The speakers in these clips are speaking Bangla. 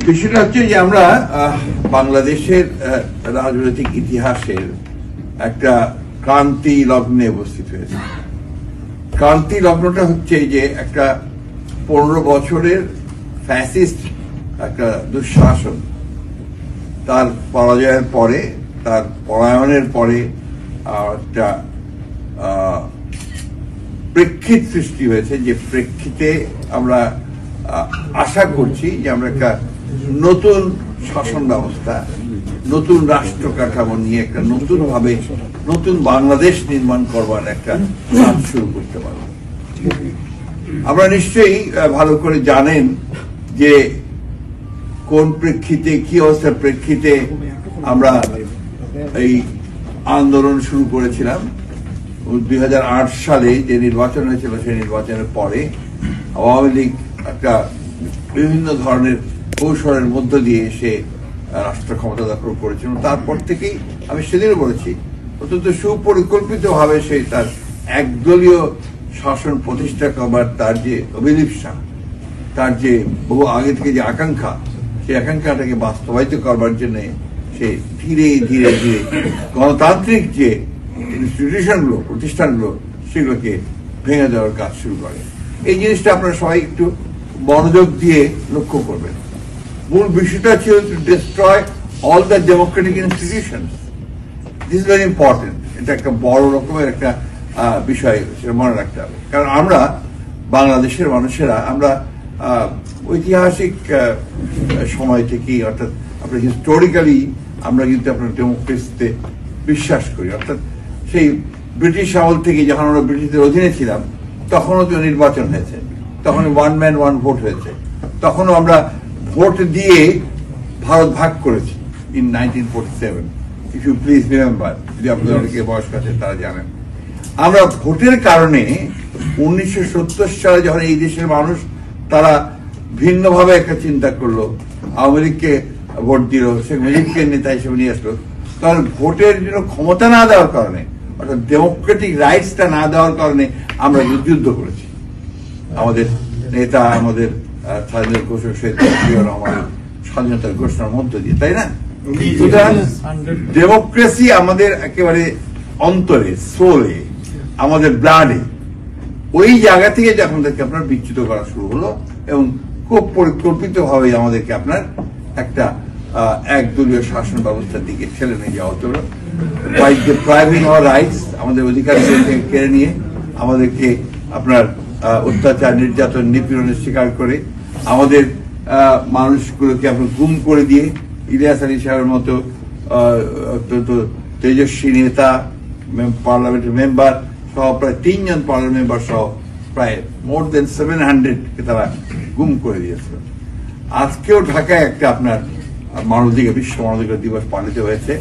বিষয়টা হচ্ছে যে আমরা বাংলাদেশের রাজনৈতিক ইতিহাসের একটা ক্রান্তি লগ্নে উপস্থিত হয়েছে। ক্রান্তি লগ্নটা হচ্ছে যে একটা 15 বছরের ফ্যাসিস্ট একটা দুঃশাসন, তার পরাজয়ের পরে, তার পলায়নের পরে একটা প্রেক্ষিত সৃষ্টি হয়েছে, যে প্রেক্ষিতে আমরা আশা করছি যে আমরা একটা নতুন শাসন ব্যবস্থা, নতুন রাষ্ট্র কাঠামো নিয়ে একটা নতুন বাংলাদেশ নির্মাণ করবার একটা কাজ শুরু করতে পারব। আমরা নিশ্চয়ই ভালো করে জানেন যে কোন প্রেক্ষিতে, কি অবস্থার প্রেক্ষিতে আমরা এই আন্দোলন শুরু করেছিলাম। 2008 সালে যে নির্বাচন হয়েছিল, সেই নির্বাচনের পরে আওয়ামী লীগ একটা বিভিন্ন ধরনের কৌশলের মধ্য দিয়ে সে রাষ্ট্র ক্ষমতা দখল করেছিল। তারপর থেকেই আমি সেদিনও বলেছি, অত্যন্ত সুপরিকল্পিত ভাবে সে তার একদলীয় শাসন প্রতিষ্ঠা করবার তার যে অভিলিপ্সা, তার যে বহু আগে থেকে যে আকাঙ্ক্ষা, সেই আকাঙ্ক্ষাটাকে বাস্তবায়িত করবার জন্য সে ধীরে ধীরে ধীরে গণতান্ত্রিক যে ইনস্টিটিউশনগুলো, প্রতিষ্ঠানগুলো, সেগুলোকে ভেঙে দেওয়ার কাজ শুরু করে। এই জিনিসটা আপনারা সবাই একটু মনোযোগ দিয়ে লক্ষ্য করবেন। মূল বিষয়টা ছিল to destroy all the Democratic institution. This is very important. এটা একটা বড় রকমের একটা বিষয়, সেটা মনে রাখতে হবে। কারণ আমরা বাংলাদেশের মানুষেরা আমরা ঐতিহাসিক সময় থেকেই, অর্থাৎ আপনার হিস্টোরিক্যালি আমরা কিন্তু আপনার ডেমোক্রেসিতে বিশ্বাস করি। অর্থাৎ সেই ব্রিটিশ আমল থেকে যখন আমরা ব্রিটিশদের অধীনে ছিলাম, তখনও তো নির্বাচন হয়েছে, তখন 1 ম্যান 1 ভোট হয়েছে, তখনও আমরা ভোট দিয়ে ভারত ভাগ করেছি in 1947, if you please remember. যদি আপনাদের অনেকে বয়স্ক আছে তারা জানেন। আমরা ভোটের কারণে 1970 সালে যখন এই দেশের মানুষ তারা ভিন্নভাবে একটা চিন্তা করলো, আওয়ামী লীগকে ভোট দিল, শেখ মুজিবকে নেতা হিসেবে নিয়ে আসলো, তখন ভোটের জন্য ক্ষমতা না দেওয়ার কারণে, অর্থাৎ ডেমোক্রেটিক রাইটসটা না দেওয়ার কারণে আমরা যুদ্ধ করেছি। আমাদের নেতা, আমাদের স্বাধীনতা ঘোষক শহীদ জিয়াউর রহমানের স্বাধীনতার ঘোষণার মধ্য দিয়ে, তাই না? সুতরাং ডেমোক্রেসি আমাদের একেবারে অন্তরে, সোলে, আমাদের ব্লাডে, ওই জায়গা থেকে যখন আমাদেরকে আপনার বিচ্যুত করা শুরু হলো, এবং খুব পরিকল্পিত ভাবে আমাদেরকে আপনার একটা একদলীয় শাসন ব্যবস্থার দিকে ঠেলে নিয়ে যাওয়া হতো। বাই ডিপ্রাইভিং আওয়ার রাইটস, আমাদের অধিকার কেড়ে নিয়ে, আমাদেরকে আপনার অত্যাচার, নির্যাতন, নিপীড়নের শিকার করে, আমাদের মানুষগুলোকে আপনার গুম করে দিয়ে, ইলিয়াস আলী সাহেবের মতো অত্যন্ত তেজস্বী নেতা, পার্লামেন্টের মেম্বার সহ, প্রায় 3 জন পার্লামেন্ট মেম্বার সহ প্রায় মোর দেন 700 কে তারা গুম করে দিয়েছিল। আজকেও ঢাকায় একটা আপনার বিশ্ব মানবাধিকার দিবস পালিত হয়েছে,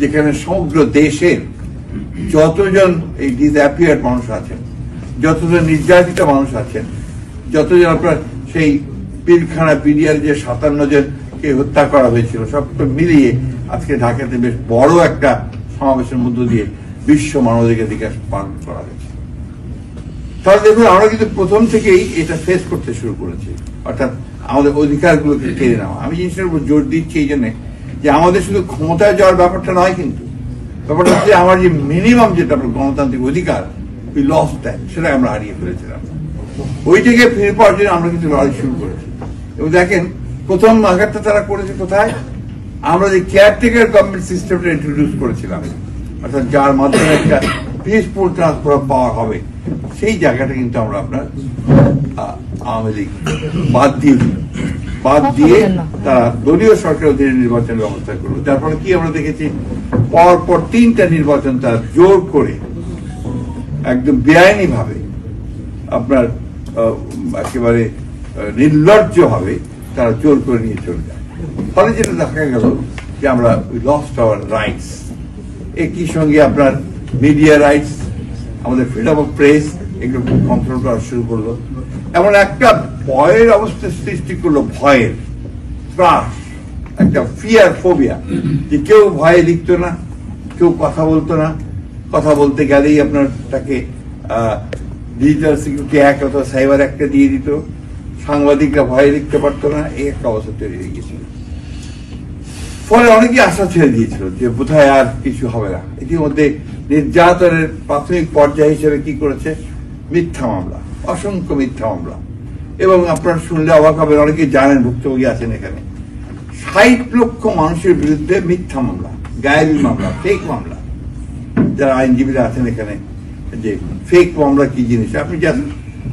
যেখানে সমগ্র দেশের যতজন এই ডিসঅ্যাপিয়ার্ড মানুষ আছেন, যতজন নির্যাতিত মানুষ আছেন, যতজন আপনার সেই পিলখানা পিডিয়ার যে 57 জনকে হত্যা করা হয়েছিল, সবটা মিলিয়ে আজকে ঢাকাতে বেশ বড় একটা সমাবেশের মধ্য দিয়ে বিশ্ব মানবাধিকার দিবস পালন করা হয়েছে। তাহলে দেখুন, আমরা কিন্তু প্রথম থেকেই এটা ফেস করতে শুরু করেছি, অর্থাৎ আমাদের অধিকারগুলোকে কেড়ে নেওয়া। আমি জিনিসটার উপর জোর দিচ্ছি এই জন্য যে আমাদের শুধু ক্ষমতায় যাওয়ার ব্যাপারটা নয়, কিন্তু ব্যাপারটা হচ্ছে আমার যে মিনিমাম যেটা আপনার গণতান্ত্রিক অধিকার, ওই লস দেয়, সেটা আমরা হারিয়ে ফেলেছিলাম। ওইটাকে ফিরে পাওয়ার জন্য আমরা কিন্তু লড়াই শুরু করেছি। এবং দেখেন, প্রথম আঘাতটা তারা করেছে কোথায়? আমরা যে কেয়ারটেকার গভর্নমেন্ট সিস্টেমটা ইন্ট্রোডিউস করেছিলাম, অর্থাৎ যার মাধ্যমে একটা পিসফুল ট্রান্সফার অফ পাওয়ার হবে, সেই জায়গাটা কিন্তু আমরা আপনার আওয়ামী লীগ বাদ দিয়ে তারা দলীয় সরকারের অধীনে নির্বাচনের ব্যবস্থা করলো। যার ফলে কি আমরা দেখেছি, পর 3টা নির্বাচন তারা জোর করে একদম বেআইনি ভাবে আপনার একেবারে নির্লজ্জ ভাবে তারা জোর করে নিয়ে চলে যায়। ফলে যেটা দেখা গেল যে আমরা উই লস্ট আওয়ার রাইটস। একই সঙ্গে আপনার মিডিয়া রাইটস, আমাদের ফ্রিডম অফ প্রেস, এগুলো কন্ট্রোল করা শুরু করলো। এমন একটা ভয়ের অবস্থা সৃষ্টি করলো, ভয়ের ত্রাস, একটা ফিয়ার ফোবিয়া, যে কেউ ভয়ে লিখতো না, কেউ কথা বলতো না, কথা বলতে গেলেই আপনার তাকে ডিজিটাল সিকিউরিটি অ্যাক্ট অথবা সাইবার অ্যাক্টে দিয়ে দিত, সাংবাদিকরা ভয়ে লিখতে পারতো না, এই একটা অবস্থা তৈরি হয়ে গিয়েছিল। ফলে অনেকেই আশা ছেড়ে দিয়েছিল যে বোধহয় আর কিছু হবে না। ইতিমধ্যে নির্যাতনের প্রাথমিক পর্যায় হিসেবে কি করেছে, মিথ্যা মামলা, অসংখ্য মিথ্যা মামলা। এবং আপনারা শুনলে অবাক হবেন, অনেকেই জানেন, ভুক্তভোগী আছেন এখানে, 60 লক্ষ মানুষের বিরুদ্ধে মিথ্যা মামলা, গায়েবী মামলা, ফেক মামলা। যারা আইনজীবীরা আছেন এখানে, যে ফেক মামলা কি জিনিস, আপনি জানেন,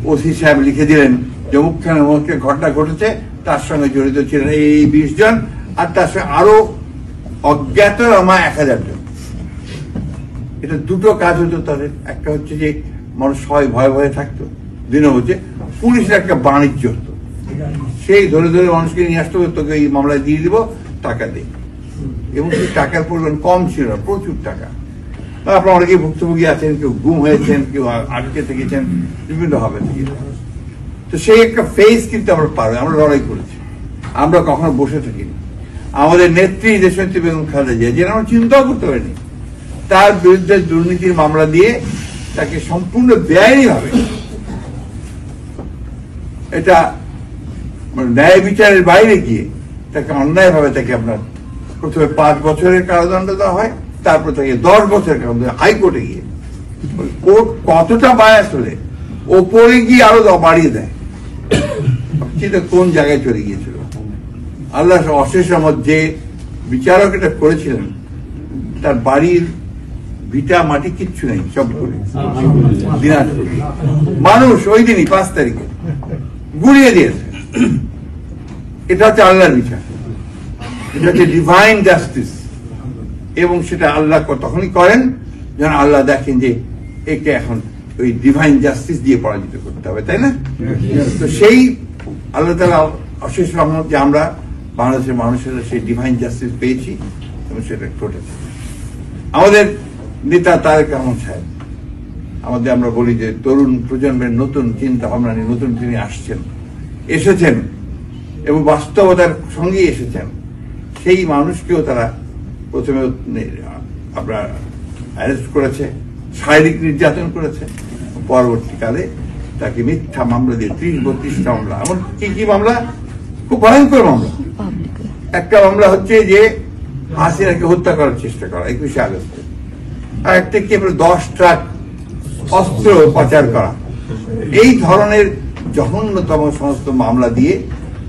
ওসি সাহেব লিখে দিলেন যে অমুকখানে অমুকের ঘটনা ঘটেছে, তার সঙ্গে জড়িত ছিলেন এই 20 জন, আর তার সঙ্গে আরো অজ্ঞাতনামা 1000 জন। এটা দুটো কাজ হতো তাদের। একটা হচ্ছে যে মানুষ সবাই ভয়ে ভয়ে থাকতো, দিনে হচ্ছে পুলিশের একটা বাণিজ্য হতো, সেই ধরে ধরে মানুষকে নিয়ে আসতে হবে, তোকে এই মামলায় দিয়ে দিব, টাকা দে। এবং সেই টাকার পরিমাণ কম ছিল না, প্রচুর টাকা। আপনার অনেকেই ভুক্তভোগী আছেন, কেউ গুম হয়েছেন, কেউ আটকে থেকেছেন, বিভিন্ন ভাবে থেকে। তো সেই একটা ফেজ কিন্তু আমরা পারবো, আমরা লড়াই করেছি, আমরা কখনো বসে থাকিনি। আমাদের নেত্রী দেশনেত্রী বেগম খালেদা জিয়া, যেটা আমরা চিন্তাও করতে পারিনি, তার বিরুদ্ধে দুর্নীতির মামলা দিয়ে তাকে সম্পূর্ণ বেআইনি ভাবে, এটা ন্যায় বিচারের বাইরে গিয়ে তাকে অন্যায় ভাবে তাকে আপনার প্রথমে 5 বছরের কারাদণ্ড দেওয়া হয়, তারপর তাকে 10 বছরের কারাদণ্ড, হাইকোর্টে গিয়ে। কোর্ট কতটা বায়াস হলে ওপরে গিয়ে আরো বাড়িয়ে দেয়, সেটা কোন জায়গায় চলে গিয়েছিল। আল্লাহ অশেষ রহমত, যে বিচারক এটা করেছিলেন, তার বাড়ির ভিটা মাটি কিচ্ছু নেই, সব করে দিনাজপুর মানুষ ওই দিনই 5 তারিখে গুড়িয়ে দিয়েছে। এটা হচ্ছে আল্লাহর বিচার, এটা হচ্ছে ডিভাইন জাস্টিস। এবং সেটা আল্লাহ তখনই করেন যখন আল্লাহ দেখেন যে একে এখন ওই ডিভাইন জাস্টিস দিয়ে পরাজিত করতে হবে, তাই না? তো সেই আল্লাহ তাআলা অশেষ রহমত যে আমরা বাংলাদেশের মানুষের সেই ডিভাইন জাস্টিস পেয়েছি এবং সেটা ঘটেছে। আমাদের নেতা তারেক রহমান সাহেব, আমাদের আমরা বলি যে তরুণ প্রজন্মের নতুন চিন্তা ভাবনা নিয়ে নতুন তিনি এসেছেন এবং বাস্তবতার সঙ্গেই এসেছেন। সেই মানুষকেও তারা প্রথমে আপনার অ্যারেস্ট করেছে, শারীরিক নির্যাতন করেছে, পরবর্তীকালে তাকে মিথ্যা মামলা দিয়ে 30-32টা মামলা, এমন কি মামলা, খুব ভয়ঙ্কর মামলা। একটা মামলা হচ্ছে যে হাসিনাকে হত্যা করার চেষ্টা করা 21শে আগস্টে, আর একটা কি 10 ট্রাক অস্ত্র পাচার করা। এই ধরনের জঘন্যতম সমস্ত মামলা দিয়ে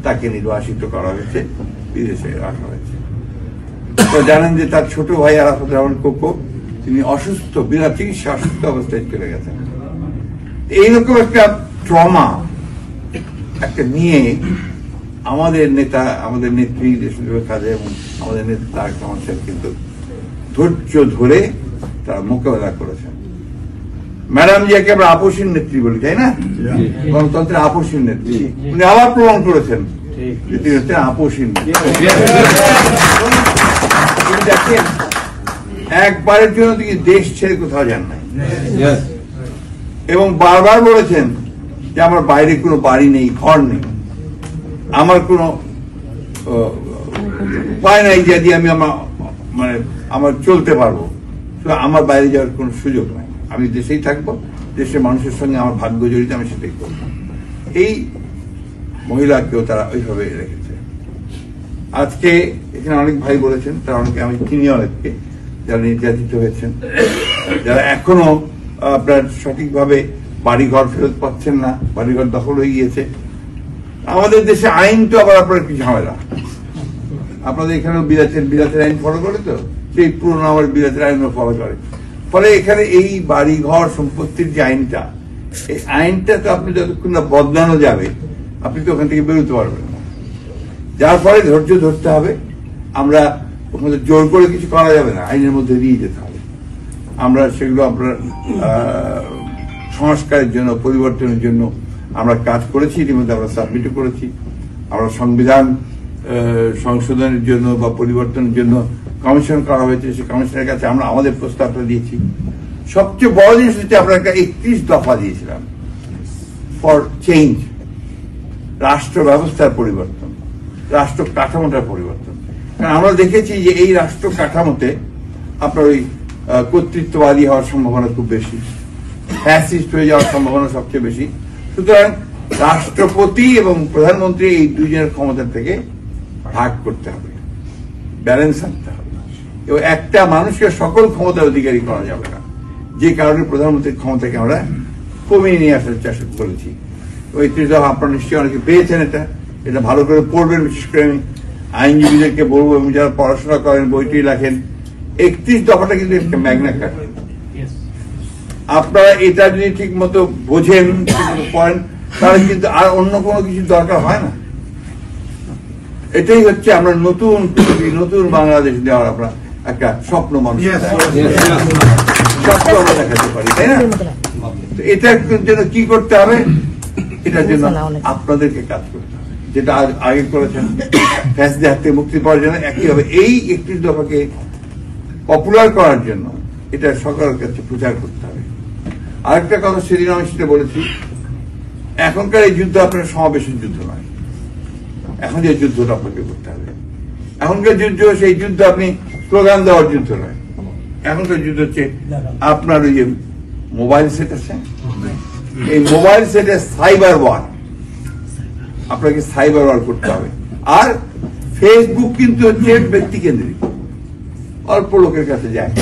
তাকে নির্বাসিত করা হয়েছে, বিদেশে রাখা হয়েছে। তো জানেন যে তার ছোট ভাই আরাফাত রহমান কোকো, তিনি অসুস্থ, বিনা চিকিৎসা অসুস্থ অবস্থায় চলে গেছেন। এইরকম একটা ট্রমা একটা নিয়ে আমাদের নেতা, আমাদের নেত্রী দেশনেত্রী কাজে এবং আমাদের নেতা তারেক রহমান সাহেব কিন্তু ধৈর্য ধরে তারা মোকাবেলা করেছেন। ম্যাডাম জিয়াকে আমরা আপসীন নেত্রী বলি, তাই না? গণতন্ত্রের আপসীন নেত্রী। উনি আবার প্রমাণ করেছেন যে তিনি হচ্ছেন আপসীন নেত্রী। দেখেন, একবারের জন্য তিনি দেশ ছেড়ে কোথাও যান নাই, এবং বারবার বলেছেন যে আমার বাইরে কোনো বাড়ি নেই, ঘর নেই, আমার কোনো উপায় নাই যে আমি আমার চলতে পারবো, আমার বাইরে যাওয়ার কোনো সুযোগ নাই, আমি দেশেই থাকবো, দেশের মানুষের সঙ্গে আমার ভাগ্য জড়িত, আমি সেটাই করবো। এই মহিলাকেও তারা ওইভাবে রেখেছে। আজকে এখানে অনেক ভাই বলেছেন, তারা অনেকে, আমি চিনি অনেককে যারা নির্যাতিত হয়েছেন, যারা এখনো আপনার সঠিকভাবে বাড়িঘর ফেরত পাচ্ছেন না, বাড়িঘর দখল হয়ে গিয়েছে। আমাদের দেশে আইন তো আবার আপনার কি ঝামেলা, আপনাদের এখানেও বিলাতের আইন ফলো করে, তো সেই পুরোনো আমার বিলাতের আইনও ফলো করে। ফলে এখানে এই বাড়িঘর সম্পত্তির যে আইনটা, এই আইনটা তো আপনি যতক্ষণ না বদলানো যাবে, আপনি তো ওখান থেকে বেরোতে পারবেন না। যার ফলে ধৈর্য ধরতে হবে। আমরা ওখানে জোর করে কিছু করা যাবে না, আইনের মধ্যে দিয়ে যেতে হবে। আমরা সেগুলো আপনার সংস্কারের জন্য, পরিবর্তনের জন্য আমরা কাজ করেছি, ইতিমধ্যে আমরা সাবমিটও করেছি। আমরা সংবিধান সংশোধনের জন্য বা পরিবর্তনের জন্য কমিশন করা হয়েছে, সেই কমিশনের কাছে আমরা আমাদের প্রস্তাবটা দিয়েছি। সবচেয়ে বড় জিনিস হচ্ছে আমরা একটা 31 দফা দিয়েছিলাম ফর চেঞ্জ, রাষ্ট্র ব্যবস্থার পরিবর্তন, রাষ্ট্র কাঠামোটার পরিবর্তন। কারণ আমরা দেখেছি যে এই রাষ্ট্র কাঠামোতে আপনার ওই কর্তৃত্ববাদী হওয়ার সম্ভাবনা খুব বেশি, ফ্যাসিস্ট হয়ে যাওয়ার সম্ভাবনা সবচেয়ে বেশি। সুতরাং রাষ্ট্রপতি এবং প্রধানমন্ত্রী এই দুজনের ক্ষমতা থেকে ভাগ করতে হবে, ব্যালেন্স আনতে হবে, এবং একটা মানুষকে সকল ক্ষমতার অধিকারী করা যাবে না, যে কারণে প্রধানমন্ত্রীর ক্ষমতাকে আমরা কমিয়ে নিয়ে আসার চেষ্টা করেছি। ওই ৩০ দফা আপনারা নিশ্চয়ই অনেকে পেয়েছেন, এটা ভালো করে পড়বেন। বিশেষ করে আমি আইনজীবীদেরকে বলবো এবং যারা পড়াশোনা করেন, বইটি লেখেন, ৩১ দফাটা কিন্তু একটা ম্যাগনা কার্টা। আপনারা এটা যদি ঠিক মতো বোঝেন, পড়েন, তাহলে কিন্তু আর অন্য কোনো কিছু দরকার হয় না। এটাই হচ্ছে আমরা নতুন পৃথিবী, নতুন বাংলাদেশ দেওয়ার আমরা একটা স্বপ্ন মানুষ স্বপ্ন আমরা দেখাতে পারি, তাই না? এটার জন্য কি করতে হবে? এটার জন্য আপনাদেরকে কাজ করতে হবে, যেটা আগে করেছেন ফ্যাসিবাদের হাত থেকে মুক্তি পাওয়ার জন্য। একইভাবে এই ৩১ দফাকে পপুলার করার জন্য এটা সরকারের কাছে প্রচার করতে হবে। আরেকটা কথা সেদিন আমি সেটা বলেছি, এখনকার এই যুদ্ধ আপনার সমাবেশের যুদ্ধ নয়। এখন যে যুদ্ধটা আপনাকে করতে হবে, এখনকার যুদ্ধ সেই যুদ্ধ আপনি স্লোগান দেওয়ার যুদ্ধ নয়। এখনকার যুদ্ধ হচ্ছে আপনার ওই যে মোবাইল সেট আছে, এই মোবাইল সেটে সাইবার ওয়ার, আপনাকে সাইবার ওয়ার করতে হবে। আর ফেসবুক কিন্তু হচ্ছে ব্যক্তি কেন্দ্রিক, অল্প লোকের কাছে যায়,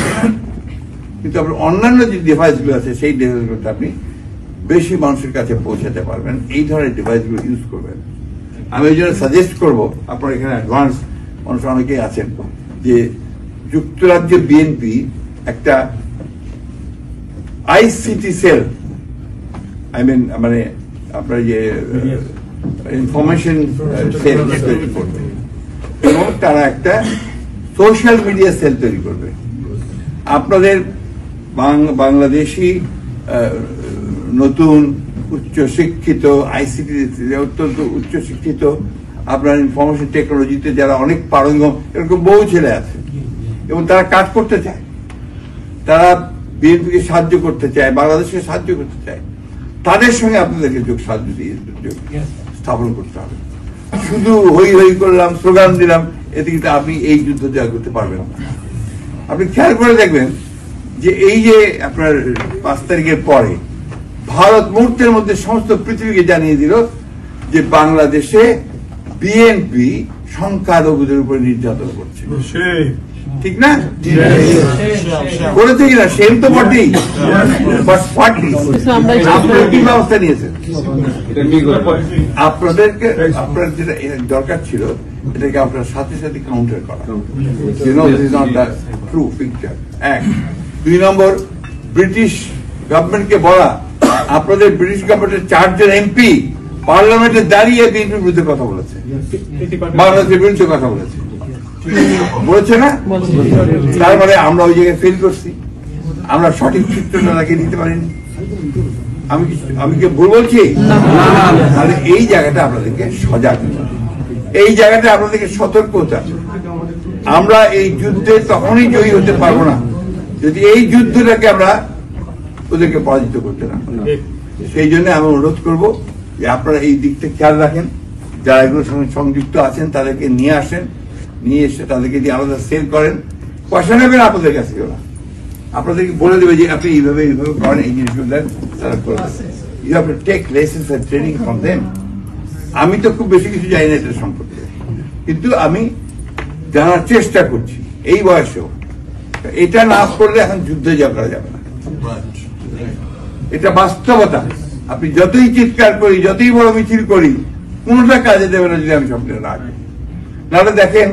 কিন্তু আপনার অন্যান্য যে ডিভাইসগুলো আছে সেই ডিভাইসগুলোতে আপনি বেশি মানুষের কাছে পৌঁছাতে পারবেন। এই ধরনের ডিভাইসগুলো ইউজ করবেন। আমি ওই জন্য সাজেস্ট করবো, আপনার এখানে অ্যাডভান্স মানুষ অনেকেই আছেন, যে যুক্তরাজ্যে বিএনপি একটা আইসিটি সেল, মানে আপনার যে ইনফরমেশন সেল তৈরি করবে, এবং তারা একটা সোশ্যাল মিডিয়া সেল তৈরি করবে। আপনাদের বাংলাদেশি নতুন উচ্চশিক্ষিত, আইসিটি অত্যন্ত উচ্চশিক্ষিত, আপনার ইনফরমেশন টেকনোলজিতে যারা অনেক পারঙ্গম, এরকম বহু ছেলে আছে, এবং তারা কাজ করতে চায়, তারা বিএনপিকে সাহায্য করতে চায়, বাংলাদেশকে সাহায্য করতে চায়। তাদের সঙ্গে আপনাদেরকে যোগ স্থাপন করতে হবে। শুধু হই হই করলাম, স্লোগান দিলাম, এতে কিন্তু আপনি এই যুদ্ধ জয় করতে পারবেন না। আপনি খেয়াল করে দেখবেন যে এই যে আপনার ৫ তারিখের পরে ভারত মুহূর্তের মধ্যে সমস্ত পৃথিবীকে জানিয়ে দিল যে বাংলাদেশে বিএনপি সংখ্যালঘুদের উপরে নির্যাতন করছে। ঠিক না? করেছে কিনা? সেম তো বটেই। আপনারা কি ব্যবস্থা নিয়েছেন? আপনাদেরকে, আপনার যেটা দরকার ছিল, এটাকে আপনার সাথে সাথে কাউন্টার করা। True picture. ১। ২ নম্বর, ব্রিটিশ গভর্নমেন্টকে বলা, আপনাদের ব্রিটিশ গভর্নমেন্টের ৪ জন এমপি পার্লামেন্টে দাঁড়িয়ে বিএনপির বিরুদ্ধে কথা বলেছে, বাংলাদেশের বিরুদ্ধে কথা বলেছে, বলেছে না? তার মানে আমরা ওই জায়গায় ফেল করছি, আমরা সঠিক চিত্রটা তাকে দিতে পারিনি। আমি কি ভুল বলছি? তাহলে এই জায়গাটা আপনাদেরকে সজাগ, এই জায়গাটা আপনাদেরকে সতর্ক হতে হবে। আমরা এই যুদ্ধে তখনই জয়ী হতে পারবো না যদি এই যুদ্ধটাকে আমরা ওদেরকে পরাজিত করতে না। সেই জন্য আমি অনুরোধ করবো যে আপনারা এই দিকটা খেয়াল রাখেন, যারা এগুলোর সঙ্গে সংযুক্ত আছেন তাদেরকে নিয়ে আসেন, নিয়ে এসে তাদেরকে দিয়ে আলাদা সেল করেন। পয়সা নেবেন আপনাদের কাছে, ওরা আপনাদেরকে বলে দেবে যে আপনি এইভাবে এইভাবে করেন, এই জিনিসগুলো দেন, তারা করে দেবে। You have to take lessons and training from them. আমি তো খুব বেশি কিছু জানি না এটা সম্পর্কে, কিন্তু আমি জানার চেষ্টা করছি এই বয়সেও। এটা না করলে এখন যুদ্ধে যাওয়া করা যাবে না, এটা বাস্তবতা। আপনি যতই চিৎকার করি, যতই বড় মিছিল করি, কোনটা কাজে দেবে না যদি আমি স্বপ্নে না আঁকি। নাহলে দেখেন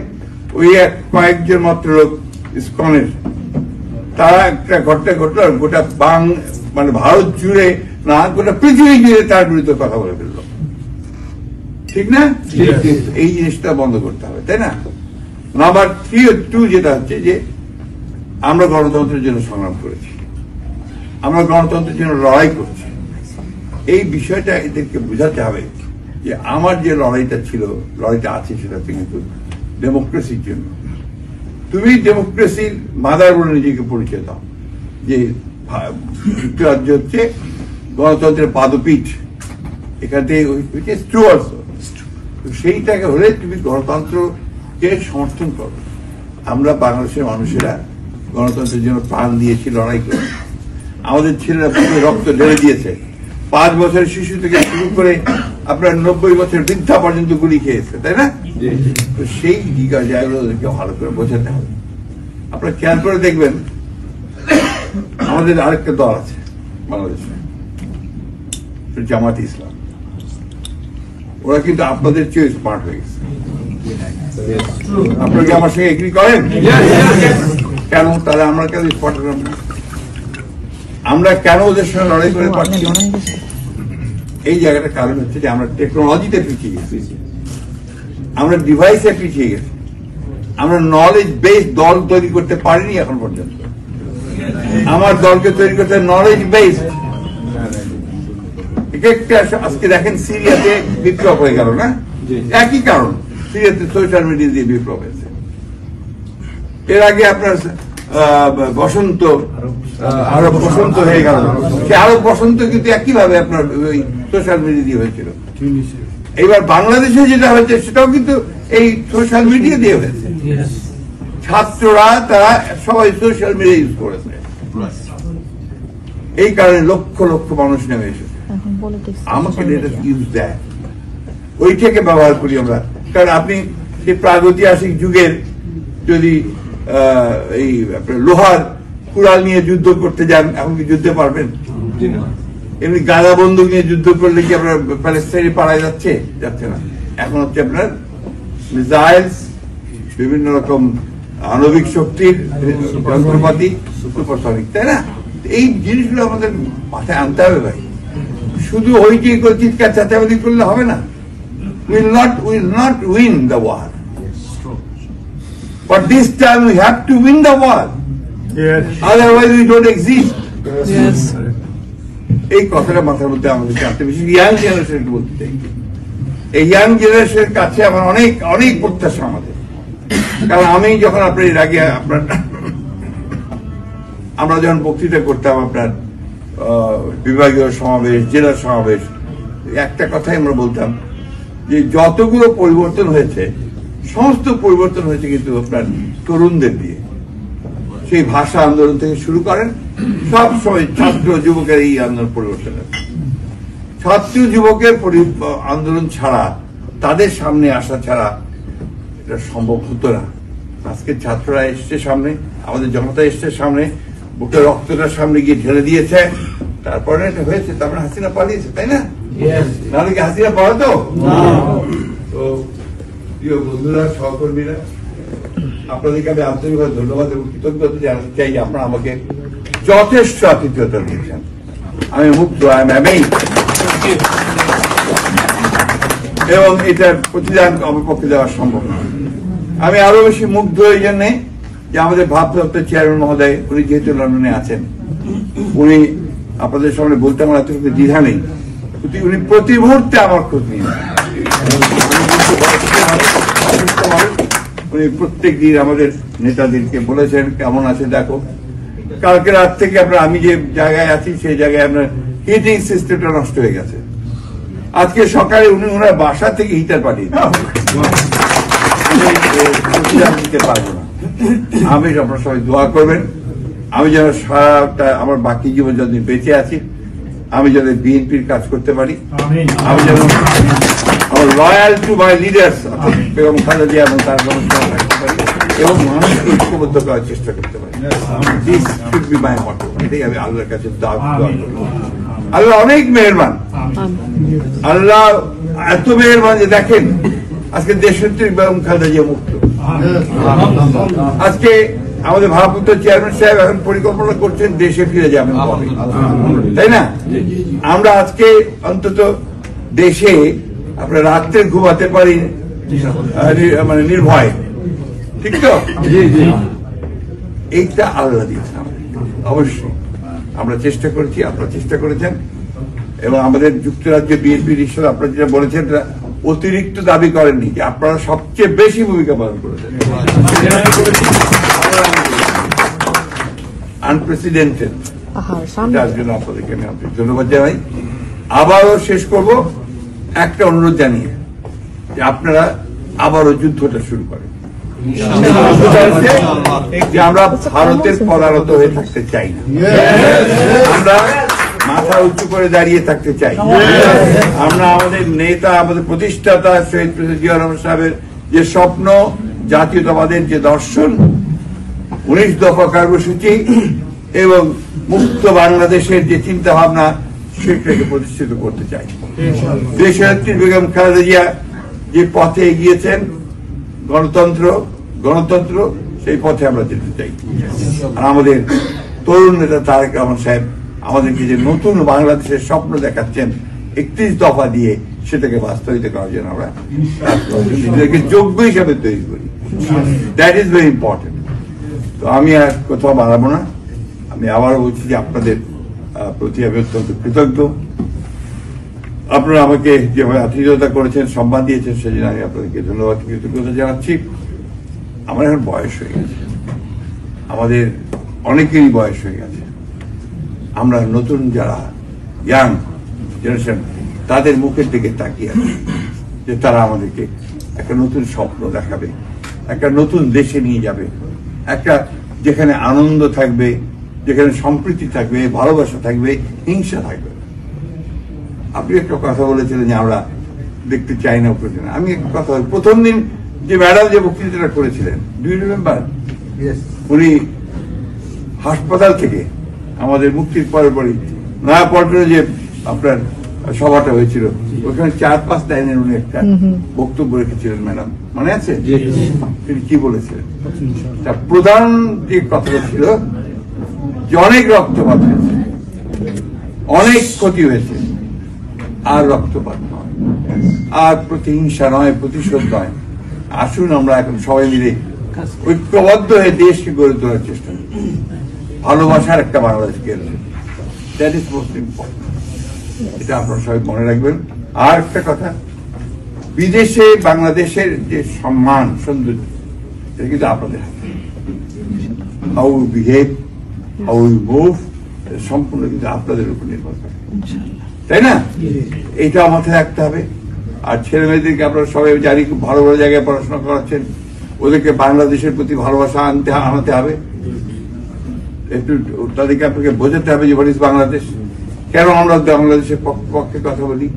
ওই কয়েকজন মাত্র লোক ইসকনের, তারা একটা ঘটনা ঘটলো, গোটা মানে ভারত জুড়ে না, গোটা পৃথিবী জুড়ে তার বিরুদ্ধে কথা বলে ফেললো। ঠিক না? এই জিনিসটা বন্ধ করতে হবে, তাই না? নাম্বার 2 যেটা হচ্ছে যে আমরা গণতন্ত্রের জন্য সংগ্রাম করেছি, আমরা গণতন্ত্রের জন্য লড়াই করছি। এই বিষয়টা এদেরকে বোঝাতে হবে যে আমার যে লড়াইটা ছিল, লড়াইটা আছে, সেটা কিন্তু ডেমোক্রেসির জন্য। তুমি ডেমোক্রেসির মাদার বলে নিজেকে পরিচয় দাও, যে যুক্তরাজ্য হচ্ছে গণতন্ত্রের পাদপীঠ, এখান থেকে সেইটাকে হলে তুমি গণতন্ত্রকে সমর্থন করো। আমরা বাংলাদেশের মানুষেরা গণতন্ত্রের জন্য প্রাণ দিয়েছি, লড়াই করে, আমাদের ছেলেরা বুকে রক্ত ঢেলে দিয়েছে, 5 বছরের শিশু থেকে শুরু করে আপনার 90 বছর বৃদ্ধা পর্যন্ত গুলি খেয়েছে, তাই না? তো সেই জায়গাগুলোকে ভালো করে বোঝাতে হবে। আপনারা খেয়াল করে দেখবেন, আমাদের আরেকটা দল আছে বাংলাদেশে, জামাত ইসলাম। ওরা কিন্তু আপনাদের চেয়ে স্মার্ট হয়ে গেছে। আপনারা কি আমার সঙ্গে এগ্রি করেন? কেন তাহলে আমরা কেন স্মার্ট হলাম না? আমরা কেন ওদের সঙ্গে লড়াই করে পারছি? এই জায়গাটা কারণ হচ্ছে যে আমরা টেকনোলজিতে পিছিয়ে গেছি, আমরা ডিভাইসে পিছিয়ে গেছি, আমরা নলেজ বেস দল তৈরি করতে পারিনি এখন পর্যন্ত। আমার দলকে তৈরি করতে নলেজ বেস। আজকে দেখেন সিরিয়াতে বিপ্লব হয়ে গেল না? একই কারণ, সিরিয়াতে সোশ্যাল মিডিয়া দিয়ে বিপ্লব হয়েছে। এর আগে আপনার বসন্ত, আরব বসন্ত হয়ে গেল, সে আরব বসন্ত কিন্তু একইভাবে আপনার ওই সোশ্যাল মিডিয়া দিয়ে হয়েছিল। এইবার বাংলাদেশে যেটা হয়েছে সেটাও কিন্তু এই সোশ্যাল মিডিয়া দিয়ে হয়েছে। ছাত্ররা তারা সবাই সোশ্যাল মিডিয়া ইউজ করেছে, এই কারণে লক্ষ লক্ষ মানুষ নেমে এসেছে। আমাকে ইউজ দেয়, ওইটাকে ব্যবহার করি আমরা। কারণ আপনি সেই প্রাগৈতিহাসিক যুগের যদি এই লোহার কুড়াল নিয়ে যুদ্ধ করতে যান, এখন কি যুদ্ধে পারবেন? এমনি গাদা বন্দুক নিয়ে যুদ্ধ করলে কি আপনার প্যালেস্টাইনে পাড়ায় যাচ্ছে? যাচ্ছে না। এখন হচ্ছে আপনার মিসাইলস, বিভিন্ন রকম আণবিক শক্তির যন্ত্রপাতি, সুপারসনিক, তাই না? এই জিনিসগুলো আমাদের মাথায় আনতে হবে ভাই। শুধু হইচই করে চিৎকার চাচাবাদি করলে হবে না। will not win the war, but this time we have to win the war. Yes. Otherwise we don't exist. Yes. এই কথাটা মাথার মধ্যে আমাদের জানতে, বিশেষ ইয়াং জেনারেশন বলতে চাই। এই ইয়াং জেনারেশনের কাছে আমার অনেক অনেক প্রত্যাশা আমাদের। কারণ আমি যখন আপনার এর আগে আমরা যখন বক্তৃতা করতাম আপনার বিভাগীয় সমাবেশ, জেলা সমাবেশ, একটা কথাই আমরা বলতাম যে যতগুলো পরিবর্তন হয়েছে সমস্ত পরিবর্তন হয়েছে কিন্তু আপনার তরুণদের দিয়ে। সেই ভাষা আন্দোলন থেকে শুরু করেন, সব সময় ছাত্র যুবকের এই আন্দোলন পরিবর্তন হয়েছে। ছাত্র যুবকের আন্দোলন ছাড়া, তাদের সামনে আসা ছাড়া এটা সম্ভব হতো না। আজকে ছাত্ররা এসছে সামনে, আমাদের জনতা এসছে সামনে, বুকে রক্তটা সামনে গিয়ে ঢেলে দিয়েছে, তারপরে এটা হয়েছে। তারপরে হাসিনা পালিয়েছে, তাই না? নাহলে কি হাসিনা পালাতো? তো প্রিয় বন্ধুরা, সহকর্মীরা, আপনাদেরকে আমি আন্তরিকভাবে ধন্যবাদ এবং কৃতজ্ঞতা জানাতে চাই যে আপনারা আমাকে যথেষ্ট আতিথ্যতা দিয়েছেন। আমি মুক্ত, এবং এটার প্রতিদান আমার পক্ষে দেওয়া সম্ভব নয়। আমি আরো বেশি মুগ্ধ এই জন্যে যে আমাদের ভারপ্রাপ্ত চেয়ারম্যান মহোদয়, উনি যেহেতু লন্ডনে আছেন, উনি আপনাদের সামনে বলতে আমার এত দ্বিধা নেই, উনি প্রতি মুহূর্তে আমার খোঁজ নিয়ে উনি প্রত্যেক দিন আমাদের নেতাদেরকে বলেছেন কেমন আছে দেখো। কালকে রাত থেকে আপনার আমি যে জায়গায় আছি সেই জায়গায় আপনার হিটিং সিস্টেমটা নষ্ট হয়ে গেছে। আজকে সকালে উনি ওনার বাসা থেকে হিটার পাঠিয়ে দিতে পারবো না। আমি আপনারা সবাই দোয়া করবেন, আমি যেন সারাটা আমার বাকি জীবন যতদিন বেঁচে আছি আমি যেন বিএনপির কাজ করতে পারি, আমি যেন loyal to my leaders Begum Khaleda Zia এবং তার রাখতে পারি এবং মানুষকে ঐক্যবদ্ধ করার চেষ্টা করতে পারি। দিস শুড বি মাই মটো। এটাই আমি আল্লাহর কাছে দোয়া করি। আল্লাহ অনেক মেহেরবান, আল্লাহ এত মেহেরবান যে দেখেন আজকে দেশনেত্রী বেগম খালেদা জিয়া মুক্ত। আজকে আমাদের ভারপ্রাপ্ত চেয়ারম্যান সাহেব এখন পরিকল্পনা করছেন দেশে ফিরে যাবেন, তাই না? আমরা আজকে অন্তত দেশে আপনার রাত্রে ঘুমাতে পারি মানে নির্ভয়, ঠিক তো? এইটা আল্লাহ দিয়েছেন অবশ্যই। আমরা চেষ্টা করেছি, আপনারা চেষ্টা করেছেন, এবং আমাদের যুক্তরাজ্য বিএনপির হিসেবে আপনারা যেটা বলেছেন অতিরিক্ত দাবি করেননি, যে আপনারা সবচেয়ে বেশি ভূমিকা পালন করেছেন, আনপ্রেসিডেন্টেড। যার জন্য আপনাদেরকে আমি ধন্যবাদ জানাই। আবারও শেষ করব একটা অনুরোধ জানিয়ে যে আপনারা আবারও যুদ্ধটা শুরু করেন। যে আমরা ভারতের পরারত হয়ে থাকতে চাই না। আমরা মাথা উঁচু করে দাঁড়িয়ে থাকতে চাই। আমরা আমাদের নেতা, আমাদের প্রতিষ্ঠাতা শহীদ প্রেসিডেন্ট জিয়া রহমান সাহেবের যে স্বপ্ন, জাতীয়তাবাদের যে দর্শন, 19 দফা কর্মসূচি এবং মুক্ত বাংলাদেশের যে চিন্তা ভাবনা, সেটাকে প্রতিষ্ঠিত করতে চাই। দেশনেত্রী বেগম খালেদা জিয়া যে পথে এগিয়েছেন, গণতন্ত্র সেই পথে আমরা যেতে চাই। আর আমাদের তরুণ নেতা তারেক রহমান সাহেব আমাদেরকে যে নতুন বাংলাদেশের স্বপ্ন দেখাচ্ছেন 31 দফা দিয়ে, সেটাকে বাস্তবায়িত করার জন্য আমরা নিজেদেরকে যোগ্য হিসাবে তৈরি করি। That is very important. তো আমি আর কোথাও বাড়াবো না। আমি আবারও বলছি যে আপনাদের প্রতি আমি অত্যন্ত কৃতজ্ঞ। আপনারা আমাকে যেভাবে আতিথেয়তা করেছেন, সম্মান দিয়েছেন, সেজন্য আমি আপনাদেরকে ধন্যবাদ, কৃতজ্ঞতা জানাচ্ছি। আমার এখন বয়স হয়ে গেছে, আমাদের অনেকেরই বয়স হয়ে গেছে। আমরা নতুন যারা ইয়াং জেনারেশন, তাদের মুখের দিকে তাকিয়ে আছি যে তারা আমাদেরকে একটা নতুন স্বপ্ন দেখাবে, একটা নতুন দেশে নিয়ে যাবে, একটা যেখানে আনন্দ থাকবে, যেখানে সম্প্রীতি থাকবে, ভালোবাসা থাকবে, হিংসা থাকবে। আপনি একটা কথা বলেছিলেন যে আমরা দেখতে চাই না প্রয়োজন। আমি একটা কথা বলি, প্রথম দিন যে ম্যাডাম যে বক্তৃতাটা করেছিলেন, ডু ইউ রিমেম্বার? উনি হাসপাতাল থেকে আমাদের মুক্তির পরপরই নয়াপল্টনে যে আপনার সভাটা হয়েছিল, ওখানে 4-5 লাইনের উনি একটা বক্তব্য রেখেছিলেন ম্যাডাম, মনে আছে? তিনি কি বলেছিলেন? তার প্রধান যে কথাটা ছিল যে অনেক রক্তপাত হয়েছে, অনেক ক্ষতি হয়েছে, আর রক্তপাত নয়, আর প্রতিহিংসা নয়, প্রতিশোধ নয়। আসুন আমরা এখন সবাই মিলে ঐক্যবদ্ধ হয়ে দেশকে গড়ে তোলার চেষ্টা করি, ভালোবাসার একটা বাংলাদেশ গড়ে। That is most important. এটা আপনারা সবাই মনে রাখবেন। আর একটা কথা, বিদেশে বাংলাদেশের যে সম্মান, সৌন্দর্য, এটা কিন্তু আপনাদের হাতে। How we behave, how we move, সম্পূর্ণ কিন্তু আপনাদের উপর নির্ভর করে, তাই না? এটা মাথায় রাখতে হবে। আর ছেলে মেয়েদেরকে আপনারা সবাই জানি খুব ভালো ভালো জায়গায় পড়াশোনা করাচ্ছেন, ওদেরকে বাংলাদেশের প্রতি ভালোবাসা আনাতে হবে। একটু তাদেরকে আপনাকে বোঝাতে হবে যে হোয়াট ইজ বাংলাদেশ, কেন আমরা বাংলাদেশের পক্ষে কথা বলি,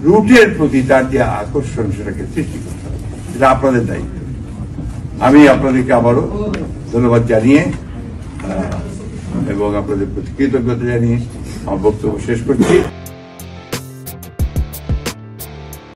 রুটের প্রতি তার যে আকর্ষণ, সেটাকে সৃষ্টি করতে হবে। এটা আপনাদের দায়িত্ব। আমি আপনাদেরকে আবারও ধন্যবাদ জানিয়ে এবং আপনাদের প্রতি কৃতজ্ঞতা জানিয়ে আমার বক্তব্য শেষ করছি।